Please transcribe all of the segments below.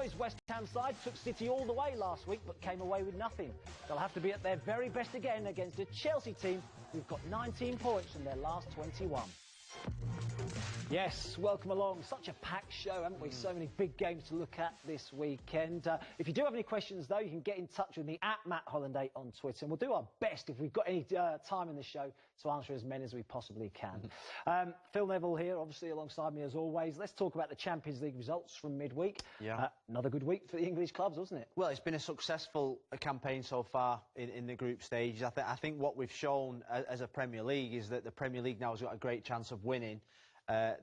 Boys' West Ham side took City all the way last week but came away with nothing. They'll have to be at their very best again against a Chelsea team who've got 19 points from their last 21. Yes, welcome along. Such a packed show, haven't we? So many big games to look at this weekend. If you do have any questions, though, you can get in touch with me at Matt Hollanday on Twitter, and we'll do our best, if we've got any time in the show, to answer as many as we possibly can. Phil Neville here, obviously, alongside me as always. Let's talk about the Champions League results from midweek. Yeah. Another good week for the English clubs, wasn't it? Well, it's been a successful campaign so far in the group stage. I think what we've shown as a Premier League is that the Premier League now has got a great chance of winning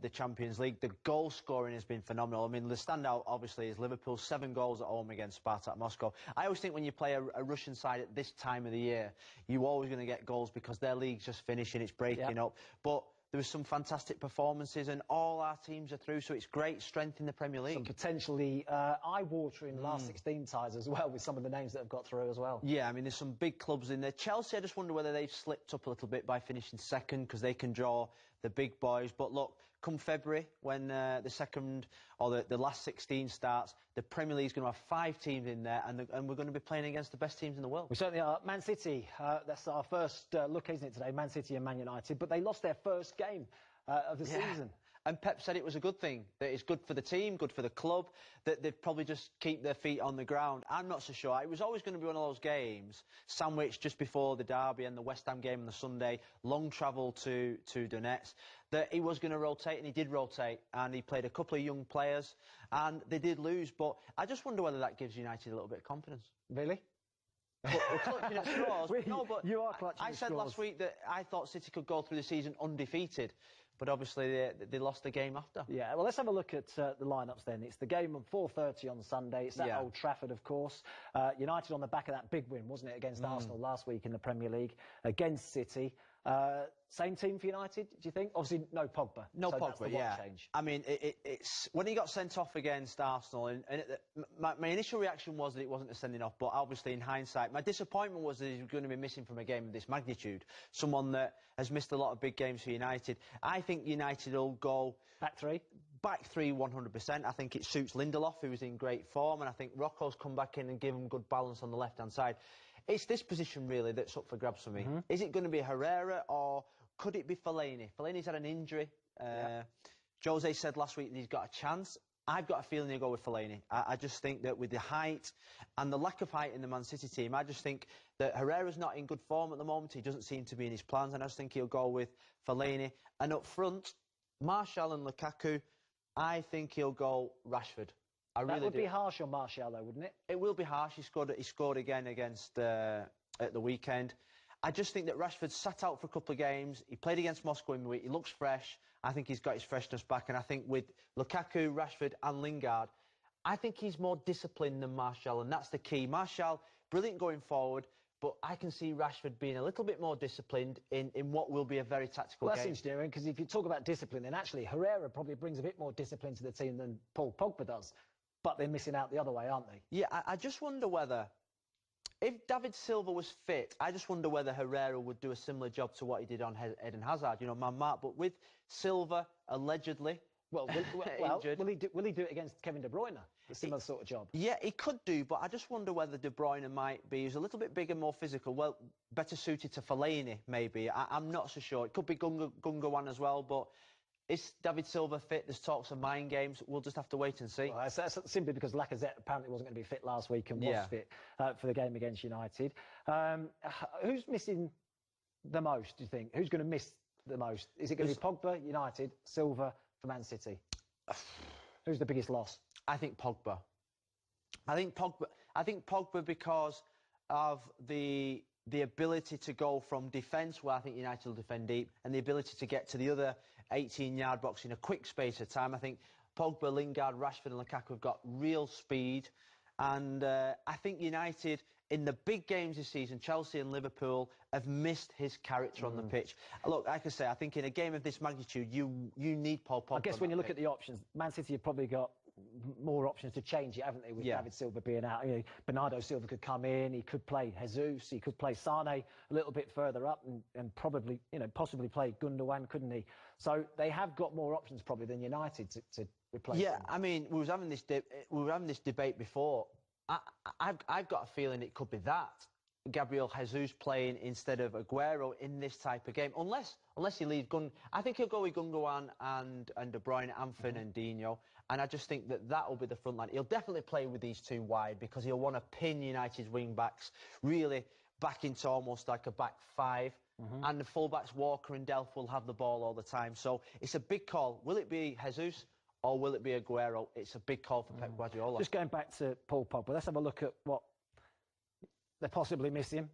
the Champions League. The goal scoring has been phenomenal. I mean, the standout obviously is Liverpool, 7 goals at home against Spartak Moscow. I always think when you play a Russian side at this time of the year, you're always going to get goals because their league's just finishing, it's breaking up. But there was some fantastic performances and all our teams are through, so it's great strength in the Premier League. Some potentially eye-watering last 16 ties as well, with some of the names that have got through as well. Yeah, I mean, there's some big clubs in there. Chelsea, I just wonder whether they've slipped up a little bit by finishing second, because they can draw the big boys. But look, come February, when the second or the last 16 starts, the Premier League's going to have 5 teams in there, and we're going to be playing against the best teams in the world. We certainly are. Man City, that's our first look, isn't it, today? Man City and Man United, but they lost their first game of the season. And Pep said it was a good thing, that it's good for the team, good for the club, that they'd probably just keep their feet on the ground. I'm not so sure. It was always going to be one of those games, sandwiched just before the derby and the West Ham game on the Sunday, long travel to Donetsk, that he was going to rotate, and he did rotate, and he played a couple of young players, and they did lose. But I just wonder whether that gives United a little bit of confidence. Really? We're clutching at straws. No, but you are clutching I said last week that I thought City could go through the season undefeated, but obviously they lost the game after. Yeah, well, let's have a look at the lineups then. It's the game at 4:30 on Sunday. It's at Old Trafford, of course. United on the back of that big win, wasn't it, against Arsenal last week in the Premier League, against City. Same team for United, do you think? Obviously, no Pogba. No so Pogba, that's the one change. I mean, it's when he got sent off against Arsenal, and my initial reaction was that it wasn't a sending off, but obviously in hindsight, my disappointment was that he was going to be missing from a game of this magnitude. Someone that has missed a lot of big games for United. I think United will go back three, 100%. I think it suits Lindelof, who was in great form, and I think Rocco's come back in and give him good balance on the left-hand side. It's this position, really, that's up for grabs for me. Is it going to be Herrera, or could it be Fellaini? Fellaini's had an injury. Jose said last week that he's got a chance. I've got a feeling he'll go with Fellaini. I just think that with the height and the lack of height in the Man City team, I just think that Herrera's not in good form at the moment. He doesn't seem to be in his plans, and I just think he'll go with Fellaini. And up front, Martial and Lukaku, I think he'll go Rashford. That would be harsh on Martial, though, wouldn't it? It will be harsh. He scored again against at the weekend. I just think that Rashford sat out for a couple of games. He played against Moscow in the week. He looks fresh. I think he's got his freshness back. And I think with Lukaku, Rashford and Lingard, I think he's more disciplined than Martial, and that's the key. Martial, brilliant going forward, but I can see Rashford being a little bit more disciplined in what will be a very tactical game. That's engineering, because if you talk about discipline, then actually Herrera probably brings a bit more discipline to the team than Paul Pogba does. But they're missing out the other way, aren't they? Yeah, I just wonder whether, if David Silva was fit, I just wonder whether Herrera would do a similar job to what he did on Eden Hazard, you know, man mark. But with Silva, allegedly, will he do it against Kevin De Bruyne? A similar sort of job? Yeah, he could do, but I just wonder whether De Bruyne might be, he's a little bit bigger, more physical, well, better suited to Fellaini, maybe. I'm not so sure. It could be Gundogan as well, but is David Silva fit? There's talks of mind games. We'll just have to wait and see. Well, that's simply because Lacazette apparently wasn't going to be fit last week and was fit for the game against United. Who's missing the most, do you think? Who's going to miss the most? Is it going to be Pogba, United, Silva for Man City? Who's the biggest loss? I think Pogba. I think Pogba because of the ability to go from defence, where I think United will defend deep, and the ability to get to the other 18-yard box in a quick space of time. I think Pogba, Lingard, Rashford and Lukaku have got real speed. And I think United, in the big games this season, Chelsea and Liverpool, have missed his character on the pitch. Look, like I say, I think in a game of this magnitude, you need Paul Pogba. I guess when you look at the options, Man City have probably got more options to change it, haven't they, with David Silva being out. You know, Bernardo Silva could come in, he could play Jesus, he could play Sane a little bit further up and probably, you know, possibly play Gundogan, couldn't he? So they have got more options probably than United to replace them. I mean, we were having this debate before. I've got a feeling it could be that. Gabriel Jesus playing instead of Aguero in this type of game, unless he leaves I think he'll go with Gundogan and De Bruyne and Fernandinho, and I just think that will be the front line. He'll definitely play with these two wide because he'll want to pin United's wing backs really back into almost like a back five, and the full backs Walker and Delph will have the ball all the time. So it's a big call. Will it be Jesus or will it be Aguero? It's a big call for Pep Guardiola. Just going back to Paul Pogba, let's have a look at what they possibly miss him,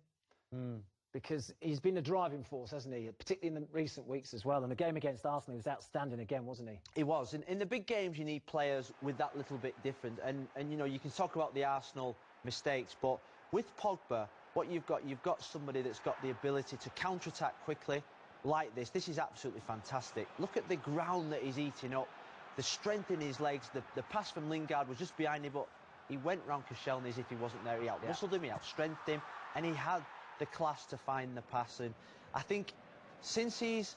because he's been a driving force, hasn't he? Particularly in the recent weeks as well. And the game against Arsenal, he was outstanding again, wasn't he? He was. In the big games, you need players with that little bit different. And you know, you can talk about the Arsenal mistakes, but with Pogba, what you've got somebody that's got the ability to counter-attack quickly like this. This is absolutely fantastic. Look at the ground that he's eating up, the strength in his legs. The pass from Lingard was just behind him, but he went round Koscielny as if he wasn't there. He out-muscled him, he out-strengthened him, and he had the class to find the pass. And I think since he's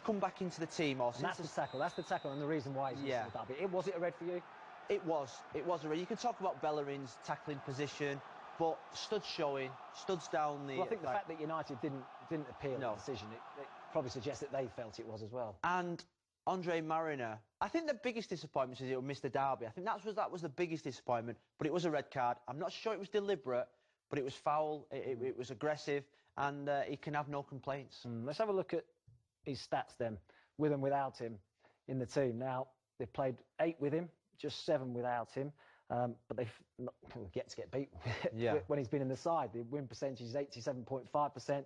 come back into the team, or since that's the tackle, and the reason why he's missing the derby. Was it a red for you? It was a red. You can talk about Bellerin's tackling position, but studs down the. Well, I think the fact that United didn't appeal the decision, it probably suggests that they felt it was as well. And Andre Mariner, I think the biggest disappointment is he'll miss the derby. I think that was the biggest disappointment, but it was a red card. I'm not sure it was deliberate, but it was foul, it was aggressive, and he can have no complaints. Let's have a look at his stats then, with and without him in the team. Now, they've played 8 with him, just 7 without him, but they've not yet to get beat when he's been in the side. The win percentage is 87.5%,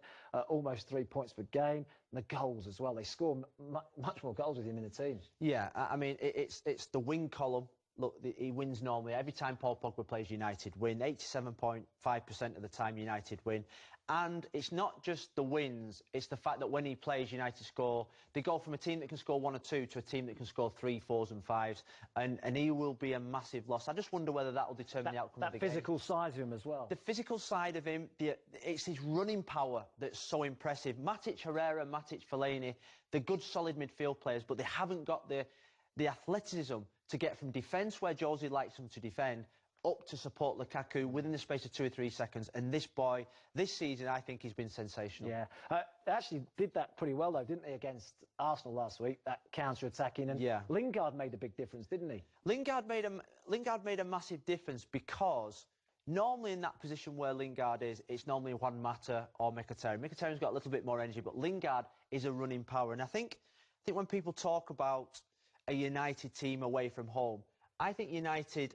almost 3 points per game. And the goals as well. They score much more goals with him in the team. Yeah, I mean, it's the win column. Look, he wins normally. Every time Paul Pogba plays, United win. 87.5% of the time, United win. And it's not just the wins, it's the fact that when he plays, United score. They go from a team that can score 1 or 2 to a team that can score 3, 4s and 5s. And he will be a massive loss. I just wonder whether that will determine the outcome of the game. That physical side of him as well. The physical side of him, it's his running power that's so impressive. Matic, Herrera, Matic, Fellaini, they're good, solid midfield players, but they haven't got the athleticism to get from defence, where Josie likes them to defend, up to support Lukaku within the space of 2 or 3 seconds. And this boy, this season, I think he's been sensational. Yeah, they actually did that pretty well, though, didn't they, against Arsenal last week, that counter-attacking. And Lingard made a big difference, didn't he? Lingard made a massive difference, because normally in that position where Lingard is, it's normally Juan Mata or Mkhitaryan. Mkhitaryan's got a little bit more energy, but Lingard is a running power. And I think when people talk about a United team away from home, I think United,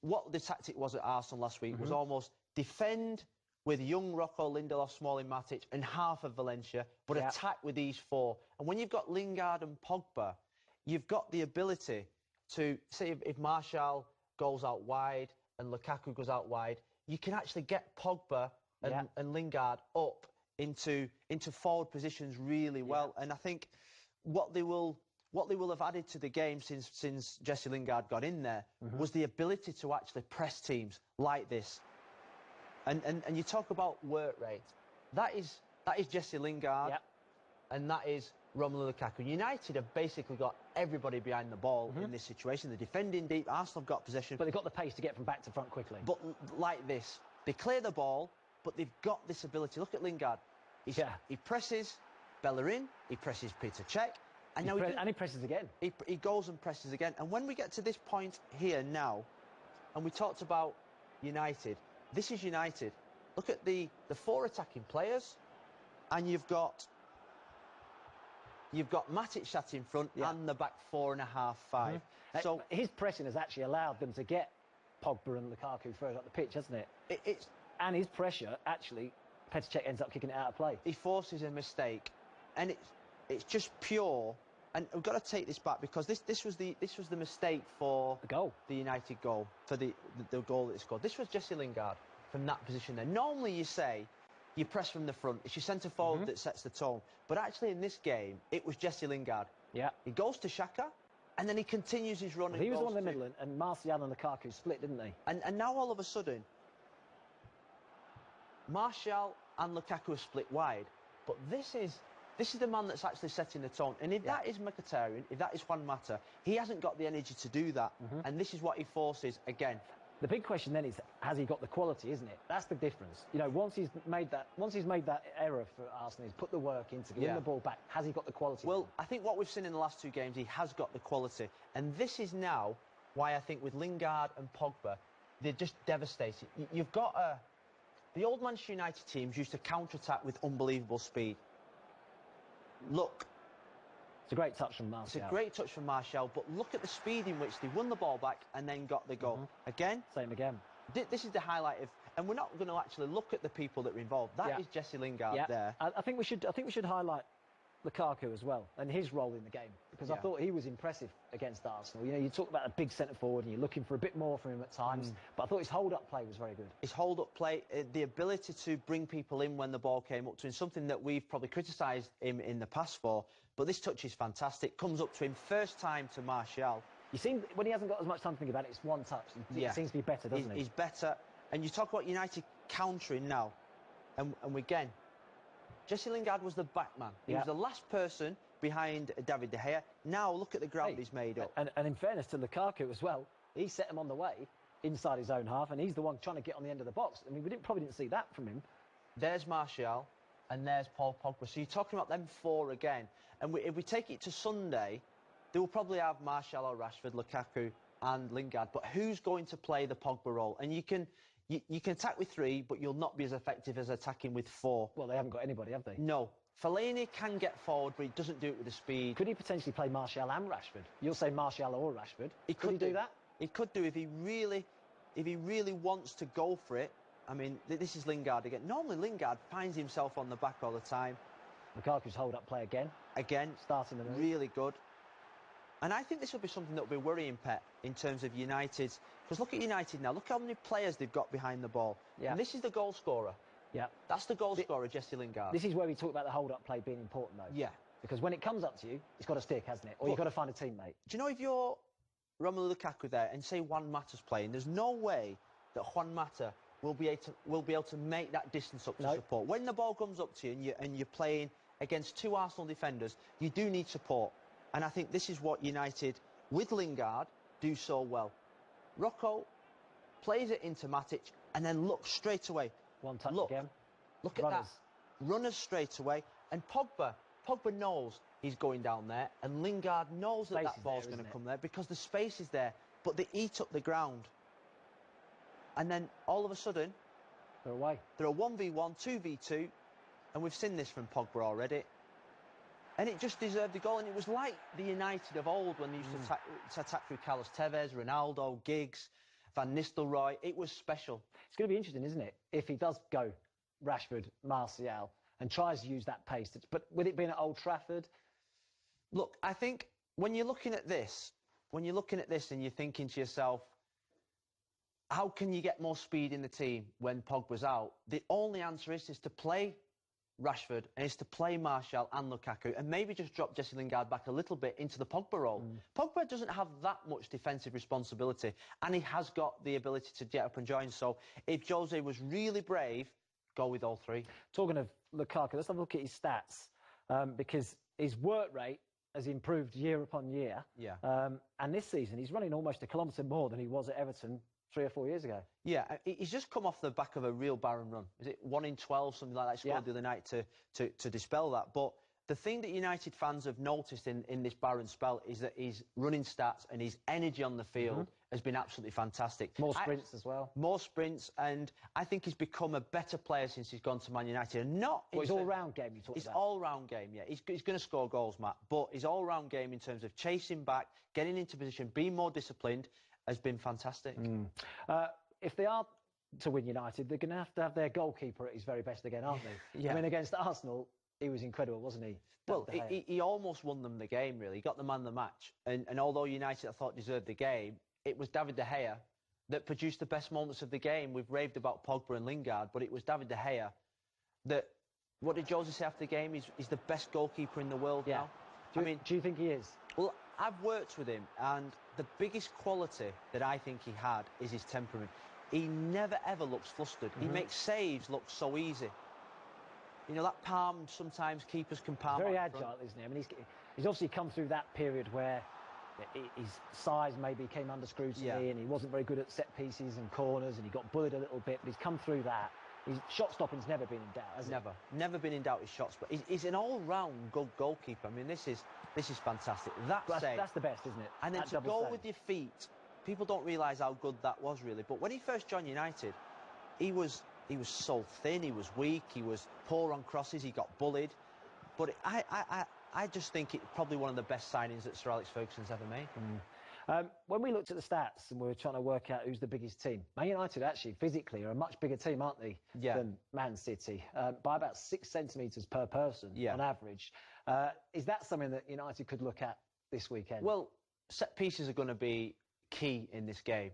what the tactic was at Arsenal last week was almost defend with young Rocco, Lindelof, Smalling, Matic, and half of Valencia, but attack with these 4. And when you've got Lingard and Pogba, you've got the ability to, say, if Martial goes out wide and Lukaku goes out wide, you can actually get Pogba and Lingard up into forward positions really well. And I think what they will have added to the game since Jesse Lingard got in there was the ability to actually press teams like this. And you talk about work rate. That is Jesse Lingard, and that is Romelu Lukaku. United have basically got everybody behind the ball in this situation. They're defending deep. Arsenal have got possession, but they've got the pace to get from back to front quickly. But like this, they clear the ball, but they've got this ability. Look at Lingard. He presses Bellerin. He presses Peter Cech. And he presses again. He goes and presses again. And when we get to this point here now, and we talked about United, this is United. Look at the 4 attacking players, and you've got Matic sat in front and the back 4.5, 5. So his pressing has actually allowed them to get Pogba and Lukaku further up the pitch, hasn't it? And his pressure, actually, Petr Cech ends up kicking it out of play. He forces a mistake, and it's just pure. And we've got to take this back, because this was the mistake for the United goal, for the goal that they scored. This was Jesse Lingard from that position there. Normally you say you press from the front. It's your centre forward that sets the tone. But actually in this game, it was Jesse Lingard. Yeah. He goes to Xhaka, And then he continues his run. Well, he was the one in the middle, and Martial and Lukaku split, didn't they? And now all of a sudden, Martial and Lukaku are split wide. But this is the man that's actually setting the tone. And if that is Mkhitaryan, if that is Juan Mata, he hasn't got the energy to do that. And this is what he forces again. The big question then is, has he got the quality, isn't it? That's the difference. You know, once he's made that error for Arsenal, he's put the work into getting the ball back. Has he got the quality? Well, I think what we've seen in the last 2 games, he has got the quality. And this is now why I think with Lingard and Pogba, they're just devastating. You've got the old Manchester United teams used to counter-attack with unbelievable speed. Look. It's a great touch from Martial. It's a great touch from Martial, but look at the speed in which they won the ball back and then got the goal. Again. Same again. This is the highlight of, and we're not going to actually look at the people that were involved. That is Jesse Lingard there. I think we should highlight Lukaku as well and his role in the game, because I thought he was impressive against Arsenal. You know, you talk about a big centre forward and you're looking for a bit more from him at times, but I thought his hold-up play was very good. His hold-up play, the ability to bring people in when the ball came up to him, something that we've probably criticised him in the past for, but this touch is fantastic. Comes up to him, first time to Martial. You see, when he hasn't got as much time to think about it, it's one touch. It seems to be better, doesn't he? He's better. And you talk about United countering now, and again, Jesse Lingard was the back man. He was the last person behind David De Gea. Now look at the ground he's made up. And in fairness to Lukaku as well, he set him on the way inside his own half, and he's the one trying to get on the end of the box. I mean, we probably didn't see that from him. There's Martial, and there's Paul Pogba. So you're talking about them 4 again. And if we take it to Sunday, they will probably have Martial or Rashford, Lukaku and Lingard. But who's going to play the Pogba role? And you can attack with 3, but you'll not be as effective as attacking with 4. Well, they haven't got anybody, have they? No. Fellaini can get forward, but he doesn't do it with the speed. Could he potentially play Martial and Rashford? You'll say Martial or Rashford. Could he do that? He could do if he really wants to go for it. I mean, this is Lingard again. Normally Lingard finds himself on the back all the time. Lukaku's hold-up play again. Starting the move. Really good. And I think this will be something that will be worrying, Pep, in terms of United's. Because look at United now. Look how many players they've got behind the ball. Yeah. And this is the goal scorer. Yeah. That's the goal scorer, Jesse Lingard. This is where we talk about the hold-up play being important, though. Yeah. Because when it comes up to you, it's got to stick, hasn't it? Or you've got to find a teammate. Do you know, if you're Romelu Lukaku there and say Juan Mata's playing, there's no way that Juan Mata will be able to make that distance up to support. When the ball comes up to you and you're playing against 2 Arsenal defenders, you do need support. And I think this is what United, with Lingard, do so well. Rocco plays it into Matic, and then look straight away. One touch again. Look at that. Runners straight away. And Pogba knows he's going down there, and Lingard knows that ball's going to come there because the space is there, but they eat up the ground. And then all of a sudden, they're away. They're a 1v1, 2v2, and we've seen this from Pogba already. And it just deserved the goal, and it was like the United of old when they used to attack through Carlos Tevez, Ronaldo, Giggs, Van Nistelrooy. It was special. It's going to be interesting, isn't it, if he does go Rashford, Martial, and tries to use that pace. But with it being at Old Trafford... Look, I think when you're looking at this, and you're thinking to yourself, how can you get more speed in the team when Pogba's out? The only answer is to play Rashford and is to play Martial and Lukaku and maybe just drop Jesse Lingard back a little bit into the Pogba role. Pogba doesn't have that much defensive responsibility, and he has got the ability to get up and join. So if Jose was really brave, go with all 3. Talking of Lukaku, let's have a look at his stats, because his work rate has improved year upon year. Yeah. And this season, he's running almost a kilometre more than he was at Everton 3 or 4 years ago. Yeah, he's just come off the back of a real barren run. Is it 1 in 12, something like that? He scored the other night to dispel that. But the thing that United fans have noticed in this barren spell is that his running stats and his energy on the field has been absolutely fantastic. More sprints as well. More sprints, and I think he's become a better player since he's gone to Man United. And not his all-round game you talked about. His all-round game, yeah. He's going to score goals, Matt, but his all-round game in terms of chasing back, getting into position, being more disciplined, has been fantastic. If they are to win United, they're going to have their goalkeeper at his very best again, aren't they? Yeah. I mean, against Arsenal, he was incredible, wasn't he? Well, he almost won them the game, really. He got the man of the match. And although United, I thought, deserved the game, it was David De Gea that produced the best moments of the game. We've raved about Pogba and Lingard, but it was David De Gea that... What did Jose say after the game? He's the best goalkeeper in the world now. Do you think he is? Well, I've worked with him, and the biggest quality that I think he had is his temperament. He never ever looks flustered. He makes saves look so easy. You know, that palm, sometimes keepers can palm. Very agile, isn't he? I mean, he's obviously come through that period where his size maybe came under scrutiny, and he wasn't very good at set pieces and corners, and he got bullied a little bit, but he's come through that. His shot stopping's never been in doubt, has it? Never been in doubt, his shots, but he's an all-round good goalkeeper. I mean, this is fantastic. That's the best, isn't it? And then to go with your feet, people don't realise how good that was, really. But when he first joined United, he was so thin, he was weak, he was poor on crosses, he got bullied. But I just think it's probably one of the best signings that Sir Alex Ferguson's ever made. When we looked at the stats and we were trying to work out who's the biggest team, Man United actually physically are a much bigger team, aren't they, than Man City, by about 6 centimetres per person on average. Is that something that United could look at this weekend? Well, set pieces are going to be key in this game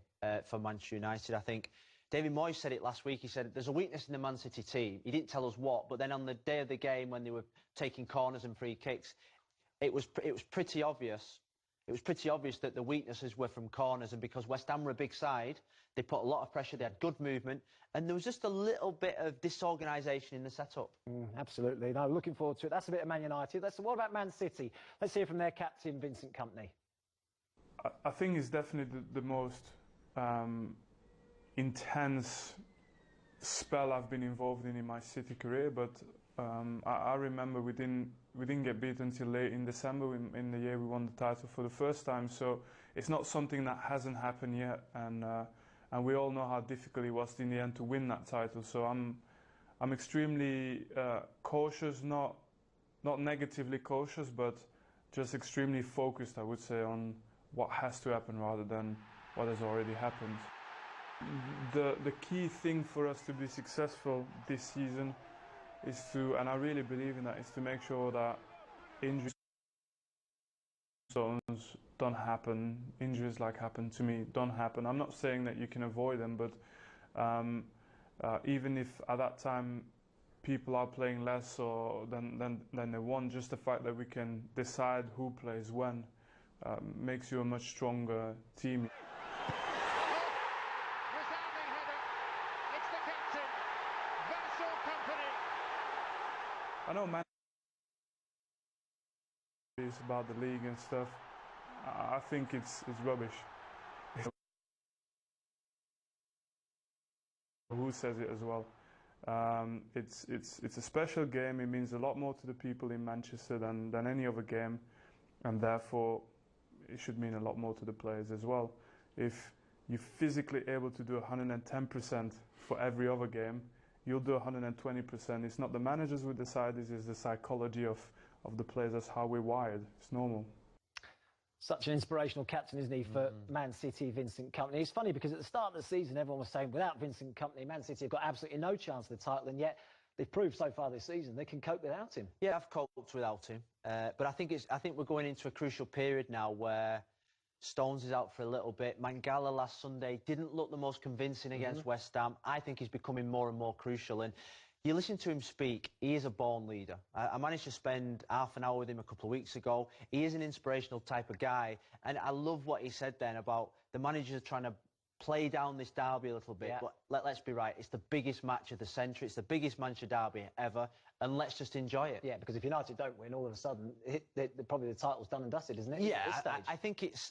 for Manchester United. I think David Moyes said it last week. He said there's a weakness in the Man City team. He didn't tell us what, but then on the day of the game when they were taking corners and free kicks, it was pretty obvious. It was pretty obvious that the weaknesses were from corners, and because West Ham were a big side, they put a lot of pressure, they had good movement, and there was just a little bit of disorganisation in the setup. Absolutely. No, looking forward to it. That's a bit of Man United. What about Man City? Let's hear from their captain, Vincent Kompany. I think it's definitely the most intense spell I've been involved in my City career, but I remember we didn't get beat until late in December in the year we won the title for the first time. So it's not something that hasn't happened yet, and we all know how difficult it was in the end to win that title. So I'm extremely cautious, not negatively cautious, but just extremely focused, I would say, on what has to happen rather than what has already happened. The key thing for us to be successful this season is to, and I really believe in that, is to make sure that injuries don't happen. Injuries like happened to me don't happen. I'm not saying that you can avoid them, but even if at that time people are playing less than they want, just the fact that we can decide who plays when makes you a much stronger team. I know, man, it's about the league and stuff. I think it's rubbish. Who says it as well? It's a special game. It means a lot more to the people in Manchester than any other game, and therefore it should mean a lot more to the players as well. If you're physically able to do 110% for every other game, you'll do 120%. It's not the managers who decide, this is the psychology of the players. That's how we're wired. It's normal. Such an inspirational captain, isn't he, for Man City, Vincent Kompany. It's funny because at the start of the season, everyone was saying without Vincent Kompany, Man City have got absolutely no chance of the title, and yet they've proved so far this season they can cope without him. Yeah, I've coped without him, but I think we're going into a crucial period now where Stones is out for a little bit. Mangala last Sunday didn't look the most convincing against West Ham. I think he's becoming more and more crucial. And you listen to him speak, he is a born leader. I managed to spend half an hour with him a couple of weeks ago. He is an inspirational type of guy. And I love what he said then about the managers trying to play down this derby a little bit. Yeah. But let's be right, it's the biggest match of the century. It's the biggest Manchester derby ever. And let's just enjoy it. Yeah, because if United don't win, all of a sudden, probably the title's done and dusted, isn't it? Yeah, I think it's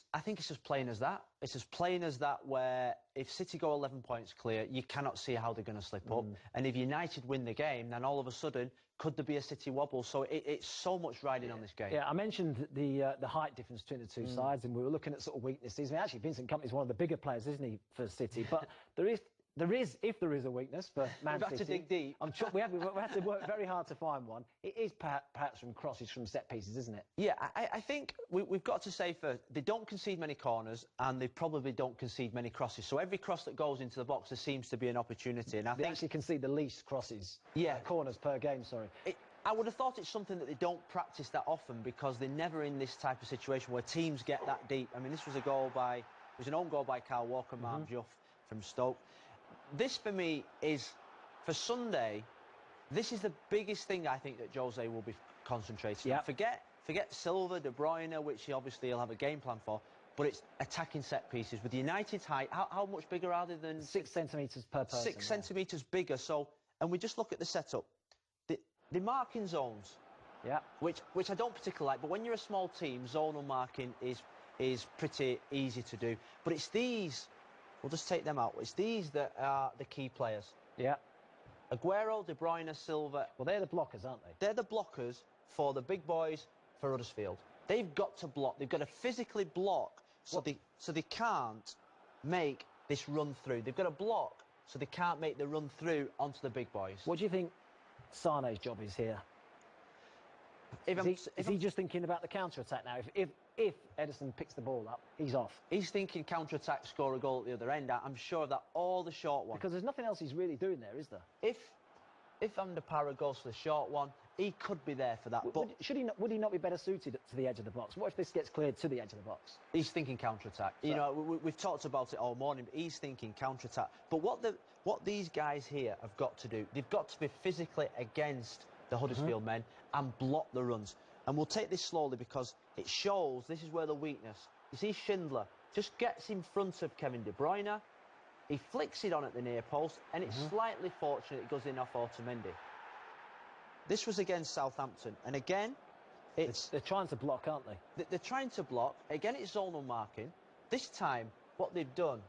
as plain as that. It's as plain as that, where if City go 11 points clear, you cannot see how they're going to slip up. And if United win the game, then all of a sudden, could there be a City wobble? So it's so much riding on this game. Yeah, I mentioned the height difference between the two sides, and we were looking at sort of weaknesses. I mean, actually, Vincent Kompany is one of the bigger players, isn't he, for City? But if there is a weakness for Man City, we've had to dig deep. I'm sure we had to work very hard to find one. It is perhaps from crosses from set pieces, isn't it? Yeah, I think we've got to say first, they don't concede many corners, and they probably don't concede many crosses. So every cross that goes into the box, there seems to be an opportunity. And They actually concede the least crosses, corners per game, sorry. I would have thought it's something that they don't practice that often, because they're never in this type of situation where teams get that deep. I mean, this was an own goal by Kyle Walker, Mark Juff from Stoke. This, for me, is, for Sunday, this is the biggest thing I think that Jose will be concentrating on. forget Silva, De Bruyne, which obviously he'll have a game plan for, but it's attacking set pieces. With United's height, how much bigger are they than... 6 centimetres per person. 6 centimetres bigger, so... And we just look at the setup. The marking zones, yeah, which I don't particularly like, but when you're a small team, zonal marking is pretty easy to do. But it's these, we'll just take them out, it's these that are the key players. Yeah. Aguero, De Bruyne, Silva. Well, they're the blockers, aren't they? They're the blockers for the big boys for Huddersfield. They've got to block. They've got to physically block so they can't make this run through. They've got to block so they can't make the run through onto the big boys. What do you think Sane's job is here? Is he just thinking about the counter-attack now? If Ederson picks the ball up, he's off. He's thinking counter-attack, score a goal at the other end. I'm sure of that, all the short ones. Because there's nothing else he's really doing there, is there? If Van der Parra goes for the short one, he could be there for that. But would he not be better suited to the edge of the box? What if this gets cleared to the edge of the box? He's thinking counter-attack. So, you know, we've talked about it all morning, but he's thinking counter-attack. But what these guys here have got to do, they've got to be physically against the Huddersfield men and block the runs. And we'll take this slowly because it shows this is where the weakness. You see Schindler just gets in front of Kevin De Bruyne. He flicks it on at the near post, and it's slightly fortunate it goes in off Otamendi. This was against Southampton, and again, they're trying to block, aren't they? They're trying to block. Again, it's zonal marking. This time, what they've done,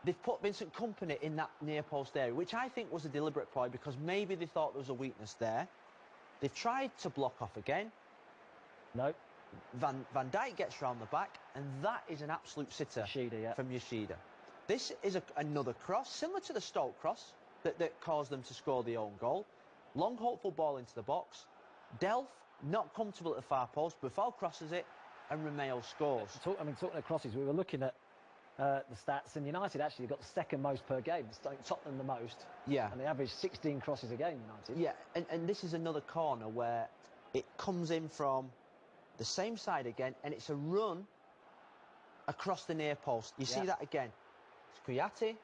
they've put Vincent Kompany in that near post area, which I think was a deliberate ploy because maybe they thought there was a weakness there. They've tried to block off again. No. Van Dijk gets round the back, and that is an absolute sitter from Yoshida. This is another cross, similar to the Stoke cross that caused them to score the own goal. Long, hopeful ball into the box. Delph, not comfortable at the far post. Buffal crosses it, and Romeo scores. Talking of crosses, we were looking at the stats, and United actually got the second most per game. Tottenham the most. Yeah. And they average 16 crosses a game, United. Yeah, and this is another corner where it comes in from the same side again, and it's a run across the near post. You see that again. It's Kouyaté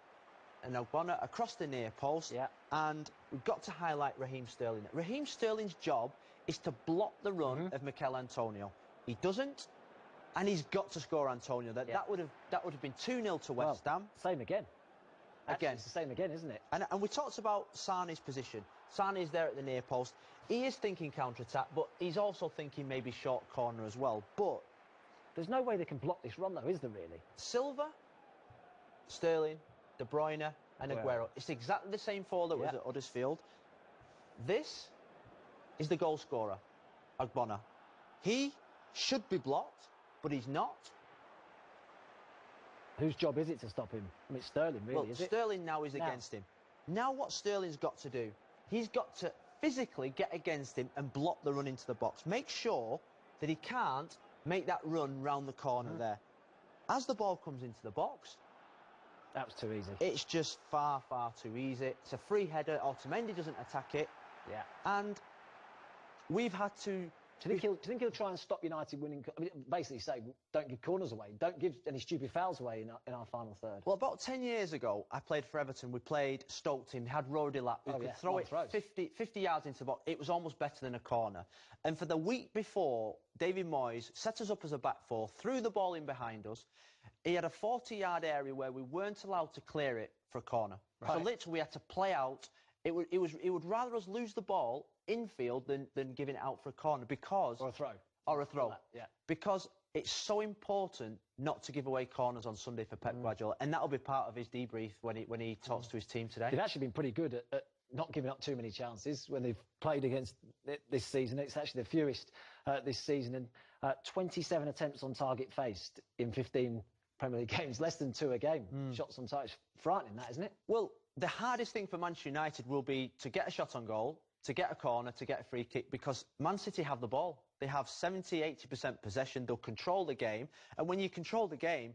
and Ogbonna across the near post. Yeah. And we've got to highlight Raheem Sterling. Raheem Sterling's job is to block the run of Mikel Antonio. He doesn't, and he's got to score Antonio. That would have been 2-0 to West Ham. Same again. Actually, Again. it's the same again, isn't it? And we talked about Sane's position. Sane's there at the near post. He is thinking counter-attack, but he's also thinking maybe short corner as well. But there's no way they can block this run, though, is there, really? Silva, Sterling, De Bruyne and Aguero. It's exactly the same four that was at Huddersfield. This is the goal scorer, Ogbonna. He should be blocked, but he's not. Whose job is it to stop him? I mean, it's Sterling, really, is it? Sterling now is against him. Now what Sterling's got to do, he's got to physically get against him and block the run into the box. Make sure that he can't make that run round the corner there. As the ball comes into the box... That was too easy. It's just far, far too easy. It's a free header. Otamendi doesn't attack it. Yeah. And we've had to... Do you think he'll try and stop United winning? I mean, basically say, don't give corners away. Don't give any stupid fouls away in our final third. Well, about 10 years ago, I played for Everton. We played Stoke team. They had Rodilap who could throw it 50 yards into the box. It was almost better than a corner. And for the week before, David Moyes set us up as a back four, threw the ball in behind us. He had a 40-yard area where we weren't allowed to clear it for a corner. Right. So literally we had to play out. It would rather us lose the ball infield than giving it out for a corner because... Or a throw. Or a throw. Like that, yeah. Because it's so important not to give away corners on Sunday for Pep Guardiola, and that'll be part of his debrief when he talks to his team today. They've actually been pretty good at not giving up too many chances when they've played against this season. It's actually the fewest this season, and 27 attempts on target faced in 15 Premier League games, less than 2 a game. Shots on target. Frightening, that, isn't it? Well, the hardest thing for Manchester United will be to get a shot on goal, to get a corner, to get a free kick, because Man City have the ball. They have 70-80% possession. They'll control the game. And when you control the game,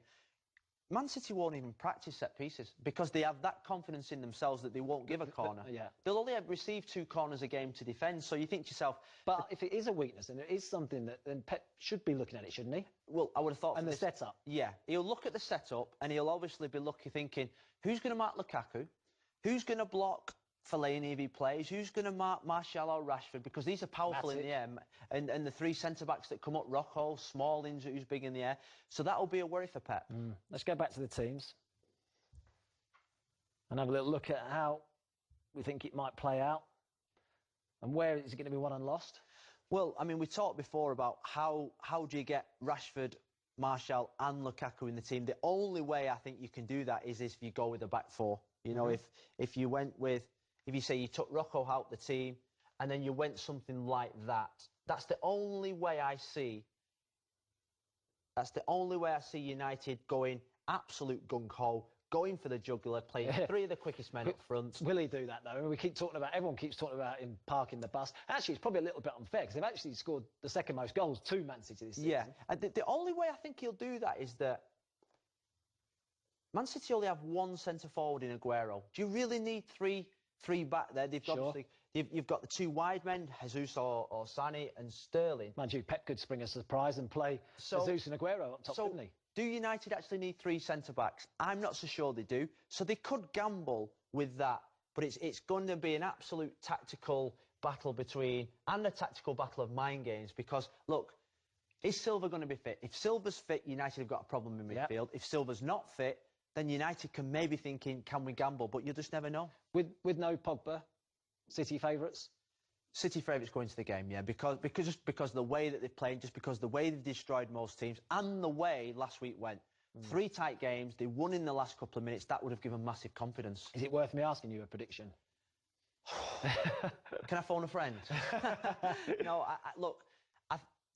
Man City won't even practice set pieces because they have that confidence in themselves that they won't give a corner. They'll only receive 2 corners a game to defend. So you think to yourself... But if it is a weakness and it is something that then Pep should be looking at it, shouldn't he? Well, I would have thought... And the setup. Yeah. He'll look at the setup and he'll obviously be thinking, who's going to mark Lukaku? Who's going to block Fellaini if he plays? Who's going to mark Martial or Rashford? Because these are powerful in the air. And the three centre-backs that come up, Rocco, Smalling's who's big in the air. So that'll be a worry for Pep. Let's go back to the teams and have a little look at how we think it might play out. And where is it going to be won and lost? Well, I mean, we talked before about how do you get Rashford, Martial and Lukaku in the team. The only way I think you can do that is if you go with a back four. You know, if you went with, if you say you took Rocco out the team and then you went something like that, that's the only way I see. That's the only way I see United going absolute gung-ho, going for the jugular, playing three of the quickest men up front. Will he do that, though? We keep talking about, everyone keeps talking about him parking the bus. Actually, it's probably a little bit unfair because they've actually scored the second most goals to Man City this season. Yeah, and the only way I think he'll do that is that Man City only have one centre-forward in Aguero. Do you really need three back there? They've obviously, you've got the two wide men, Jesus or Sané and Sterling. Mind you, Pep could spring a surprise and play Jesus and Aguero up top, couldn't he? Do United actually need three centre-backs? I'm not so sure they do. So they could gamble with that, but it's going to be an absolute tactical battle and a tactical battle of mind games because, look, is Silva going to be fit? If Silva's fit, United have got a problem in midfield. If Silva's not fit, then United can maybe thinking, can we gamble? But you just never know. With no Pogba, City favourites? City favourites going to the game, yeah, because of the way that they've played, just because the way they've destroyed most teams, and the way last week went. 3 tight games, they won in the last couple of minutes, that would have given massive confidence. Is it worth me asking you a prediction? Can I phone a friend? No, look,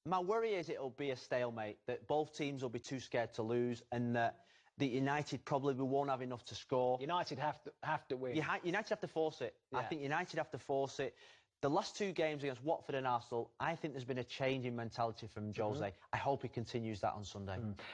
my worry is it'll be a stalemate, that both teams will be too scared to lose, and that United probably won't have enough to score. United have to win. United have to force it. I think United have to force it. The last 2 games against Watford and Arsenal, I think there's been a change in mentality from Jose. I hope he continues that on Sunday.